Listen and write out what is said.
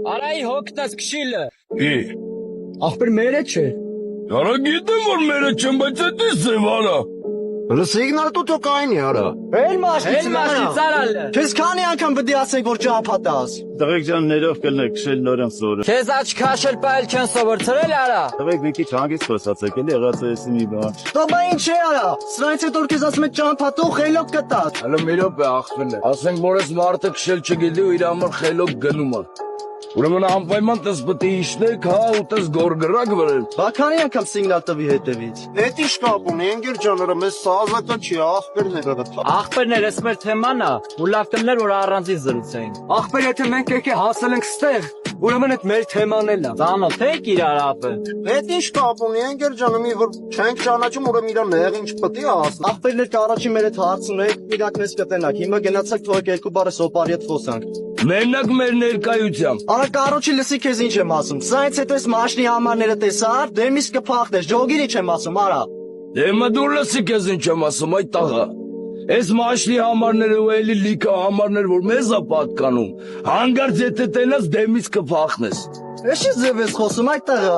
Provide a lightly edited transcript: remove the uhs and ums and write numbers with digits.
Արայի հոգնած քշիլը։ Ի։ Ախպեր մերը չէ։ Արա գիտեմ որ մերը չեմ, բայց էդ է սև արա։ Սիգնալ տուտո կայնի արա։ Էլ մաշտի ծարալը։ Քեզ քանի անգամ պետք է ասենք որ ճապատաս։ Տղեկ ջան ներող կլնեք քշել նորեն սորը։ Քեզ աչքաշել պայել չեն սովորցրել արա։ Տղեկ մի քիչ հանգիստ խոսացեք, էլի եղած է էսի մի բան։ Դա բա ինչ է արա։ Սրանից հետո քեզ ասում եմ ճապատու խելոք կտած։ Հələ մի րոպե ախվելը։ Ասենք որ ես մարդը քշել չգիտի ու իր համար խելոք գնում է։ Ուրեմն անպայման տես պետք է իշնեք, հա, ու տես գորգրակ վրել։ Բա քանի անգամ սիգնալ տվի հետևից։ Էդ ինչ կապ ունի, ընկեր ջաները, մեզ սա ազատան չի, ախպերները։ Ախպերներ, ես մեր թեման է, ու լավ կներ որ առանձին զրուցեին։ Ախպեր եթե մենք եկե հասել ենք ստեղ, ուրեմն այդ մեր թեման էլ է։ Ծանոթ եք իրար ապը։ Էդ ինչ կապ ունի, ընկեր ջանը, մի որ չենք ճանաչում, ուրեմն իրա նեղ ինչ պետք է ասնա։ Ախպերներ կառաջին մեր հետ հարցում եք, իրաք մեզ կտենակ։ Հիմա գնացեք թողեք երկու բառը սոպարի հետ խոսանք։ Մենակ մեր ներկայությամբ։ Արա կարոջի լսի քեզ ինչ եմ ասում։ Սրանից հետո այս մաշնի համարները տեսար, դեմից կփախնես, ժողին ինչ եմ ասում, արա։ Դե մդուր լսի քեզ ինչ եմ ասում, այդ տղա։ Այս մաշլի համարները ու էլի լիքը համարներ որ մեզ է պատկանում, հանգարց եթե տենաս դեմից կփախնես։ Էշի ձև ես խոսում այդ տղա։